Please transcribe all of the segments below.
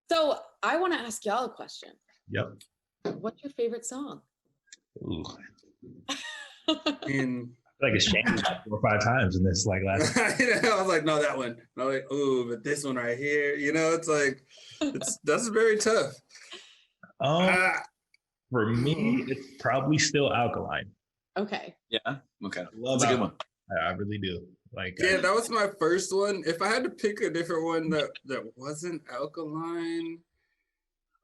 So I want to ask y'all a question. Yep. What's your favorite song? Ooh. In Like it's changed 4 or 5 times in this like last. I was like, no, that one. No, like, ooh, but this one right here, it's like, that's very tough. For me, it's probably still Alkaline. Okay. Yeah. Okay. Love That's a good one. I really do. Like, yeah, that was my first one. If I had to pick a different one that wasn't Alkaline,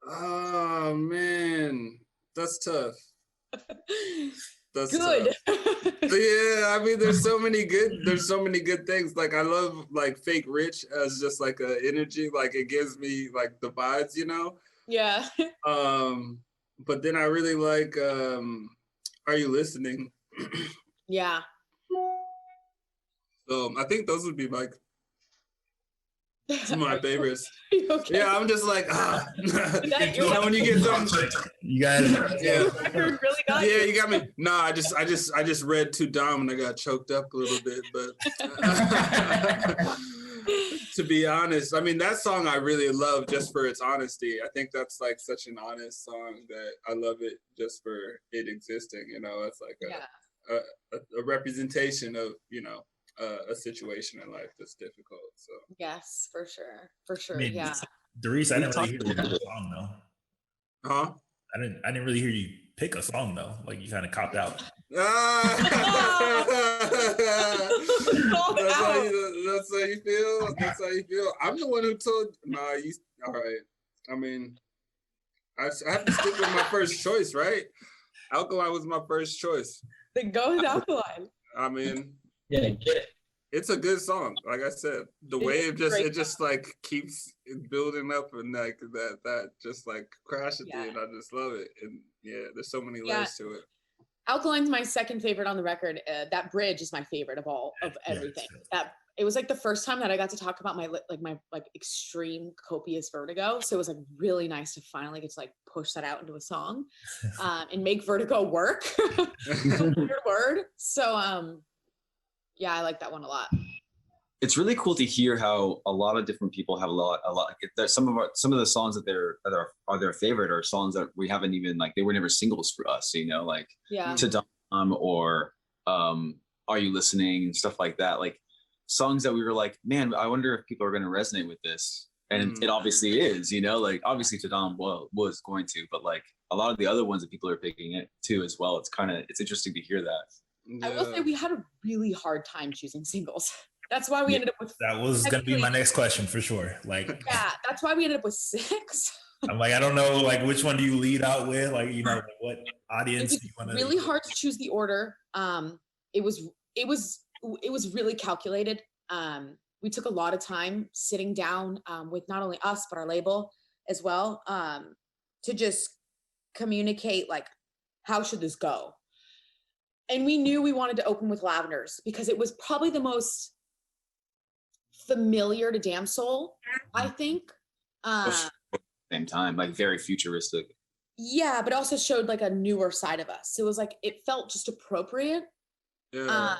oh man, that's tough. That's good. Yeah, I mean, there's so many good things. Like I love like Fake Rich as just like a energy. Like it gives me like the vibes, Yeah. But then I really like Are You Listening? Yeah. So I think those would be like some of my favorites. Okay. Yeah, I'm just like when you get something, you guys. Yeah, really got yeah, you got me. No, I just read too dumb and I got choked up a little bit. But to be honest, I mean that song I really love just for its honesty. I think that's like such an honest song that I love it just for it existing. It's like a representation of a situation in life that's difficult. So yes, for sure. I mean, yeah. Doris, I didn't really hear you pick a song though. Huh? I didn't really hear you pick a song though. Like you kind of copped out. That's how you feel. That's how you feel. I'm the one who told. All right. I mean, I have to stick with my first choice, right? Alkaline was my first choice. Then go with Alkaline. I mean, yeah, get it. It's a good song. Like I said, the wave just like keeps building up and like that just like crash at the end. I just love it. And yeah, there's so many layers to it. Alkaline's my second favorite on the record. That bridge is my favorite of everything. That it was like the first time that I got to talk about my extreme copious vertigo. So it was like really nice to finally get to like push that out into a song, and make vertigo work. Weird word. So yeah, I like that one a lot. It's really cool to hear how a lot of different people have a lot. Some of the songs that are their favorite are songs that we haven't even like they were never singles for us. Like To Dom or Are You Listening, stuff like that. Like songs that we were like, man, I wonder if people are going to resonate with this, and it obviously is. Like obviously To Dom was going to, but like a lot of the other ones that people are picking it too as well. It's interesting to hear that. Yeah. I will say we had a really hard time choosing singles. That's why we ended up with. That was going to be my next question for sure. Like, yeah, that's why we ended up with 6. I'm like, I don't know, like, which one do you lead out with? Like, what audience do you want to? Really hard to choose the order. It was really calculated. We took a lot of time sitting down with not only us but our label as well, to just communicate like, how should this go? And we knew we wanted to open with Lavenders because it was probably the most familiar to Damn Soul, I think. Same time, like very futuristic. Yeah, but also showed like a newer side of us. It was like, it felt just appropriate. Yeah.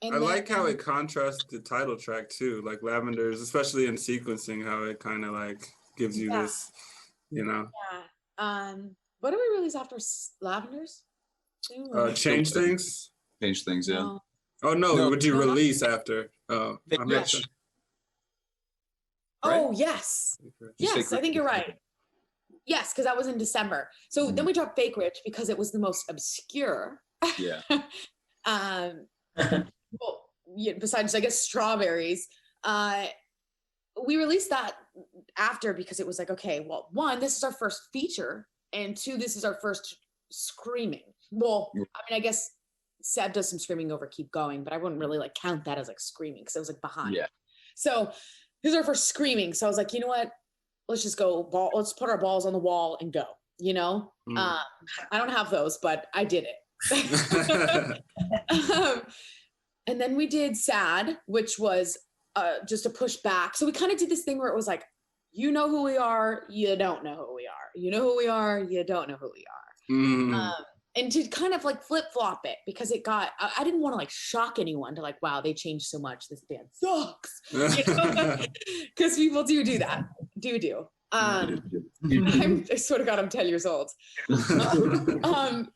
I like how it contrasts the title track too, like Lavenders, especially in sequencing, how it kind of like gives you this, Yeah. What did we release after Lavenders? Change Things. Change Things, yeah. No. Oh no, would you release after? Yes. Oh yes, yes, I think you're right. Yes, because that was in December. So then we dropped Fake Rich because it was the most obscure. Yeah. Well, yeah, besides I guess Strawberries, we released that after because it was like, okay, well, 1, this is our first feature, and 2, this is our first screaming. Well, I mean, I guess Seb does some screaming over Keep Going, but I wouldn't really like count that as like screaming because it was like behind. Yeah. So this is our first screaming. So I was like, you know what? Let's just go. Let's put our balls on the wall and go. I don't have those, but I did it. And then we did Sad, which was just a push back. So we kind of did this thing where it was like, you know who we are, you don't know who we are. You know who we are, you don't know who we are. And to kind of like flip-flop it because I didn't want to like shock anyone to like, wow, they changed so much. This band sucks. Because people do that. Do. I swear to God, I'm 10 years old.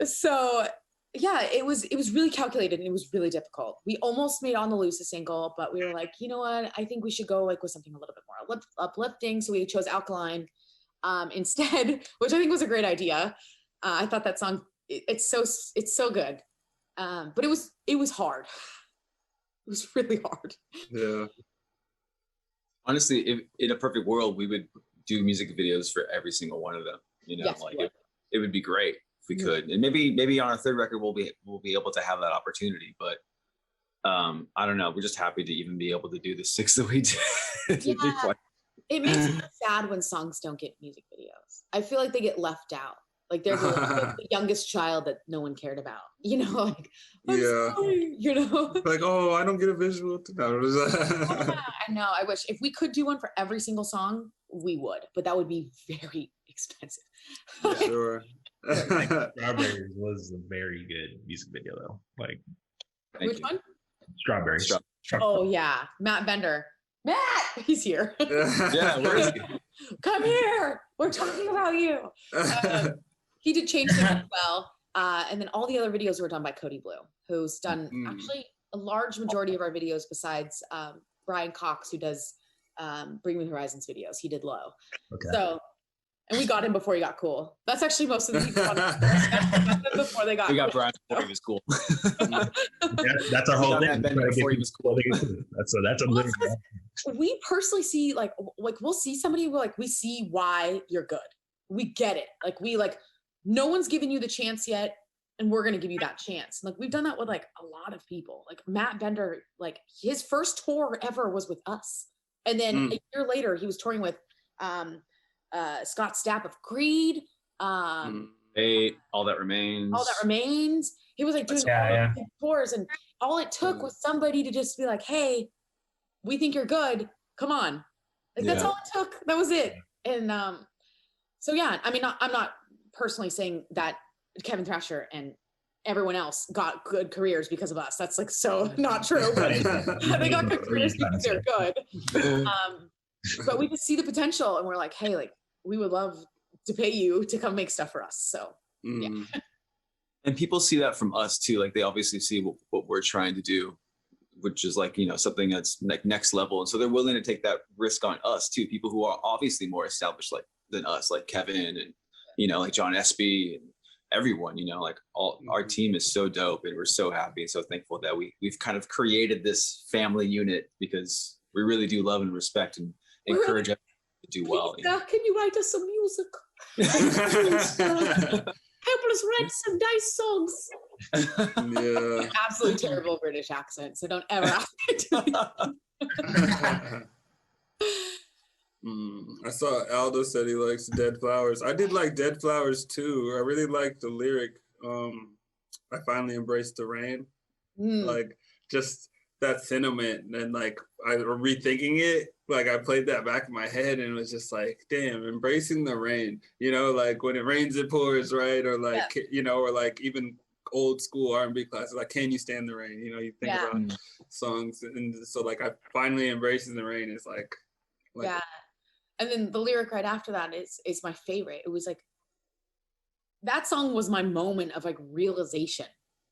So yeah, it was really calculated and it was really difficult. We almost made On the Loose a single, but we were like, you know what? I think we should go like with something a little bit more uplifting. So we chose Alkaline instead, which I think was a great idea. I thought that song, it's so good. But it was hard. It was really hard. Yeah. Honestly, if in a perfect world, we would do music videos for every single one of them. You know, Yes, like it would be great if we could. And maybe on our third record we'll be able to have that opportunity. But I don't know. We're just happy to even be able to do the 6 that we did. Yeah. It makes me sad when songs don't get music videos. I feel like they get left out. Like they're the youngest child that no one cared about. You know, like I'm sorry, you know. Like, oh, I don't get a visual. Yeah, I know. I wish if we could do one for every single song, we would, but that would be very expensive. Sure. Strawberries was a very good music video though. Like, which one? Strawberries. Oh yeah, Matt Bender. Matt, he's here. Yeah, where is he? Come here. We're talking about you. He did Change Things as well. And then all the other videos were done by Cody Blue, who's done actually a large majority of our videos besides Brian Cox, who does Bring Me Horizons videos. He did Low. Okay. So, and we got him before he got cool. That's actually most of the people before they got We got Brian before he was cool. That's our whole thing. Before he was cool. That's a little. We personally see like we'll see somebody, we see why you're good. We get it. No one's given you the chance yet, and we're gonna give you that chance. Like we've done that with like a lot of people. Like Matt Bender, like his first tour ever was with us, and then a year later he was touring with Scott Stapp of Creed. All That Remains. He was like doing tours, and all it took was somebody to just be like, "Hey, we think you're good. Come on." Like that's all it took. That was it. And so yeah, I mean, I'm not personally saying that Kevin Thrasher and everyone else got good careers because of us. That's like so not true. But they got good careers because they're good. But we just see the potential, and we're like, hey, like we would love to pay you to come make stuff for us. So yeah. And people see that from us too. Like they obviously see what we're trying to do, which is like, you know, something that's like next level. And so they're willing to take that risk on us too. People who are obviously more established than us, like Kevin and, you know, like John Espy and everyone, you know, like our team is so dope, and we're so happy and so thankful that we've kind of created this family unit, because we really do love and respect and encourage everyone to do well. You know? Can you write us some music? Help us write some nice songs. Yeah. Absolutely terrible British accent, so don't ever ask me to. I saw Aldo said he likes Dead Flowers. I did like Dead Flowers too. I really liked the lyric. I finally embraced the rain. Like just that sentiment, and like I rethinking it, like I played that back in my head, and it was just like, damn, embracing the rain, you know, like when it rains it pours, right? Or like you know, or like even old school R&B classes, like Can You Stand the Rain, you know, you think about songs, and so like I finally embracing the rain is like yeah. And then the lyric right after that is my favorite. It was like that song was my moment of like realization.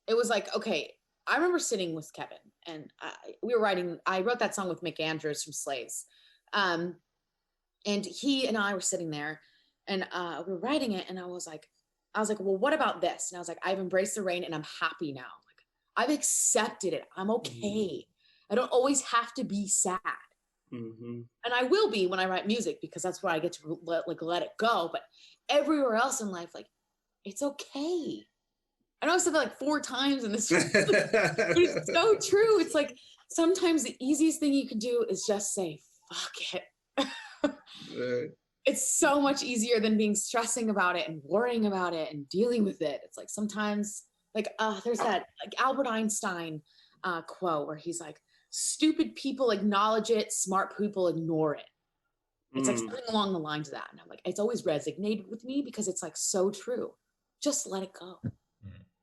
It was like, okay, I remember sitting with Kevin, and I wrote that song with Mick Andrews from Slaves. And he and I were sitting there, and we were writing it, and I was like, well, what about this? And I was like, I've embraced the rain and I'm happy now. Like I've accepted it. I'm okay. I don't always have to be sad. And I will be when I write music, because that's where I get to let it go. But everywhere else in life, like, it's okay. I know I said that like 4 times in this, but it's so true. It's like sometimes the easiest thing you can do is just say, fuck it. It's so much easier than stressing about it and worrying about it and dealing with it. It's like sometimes, like, there's that like Albert Einstein quote where he's like, stupid people acknowledge it, smart people ignore it. It's like something along the lines of that. And I'm like, it's always resonated with me because it's like so true. Just let it go.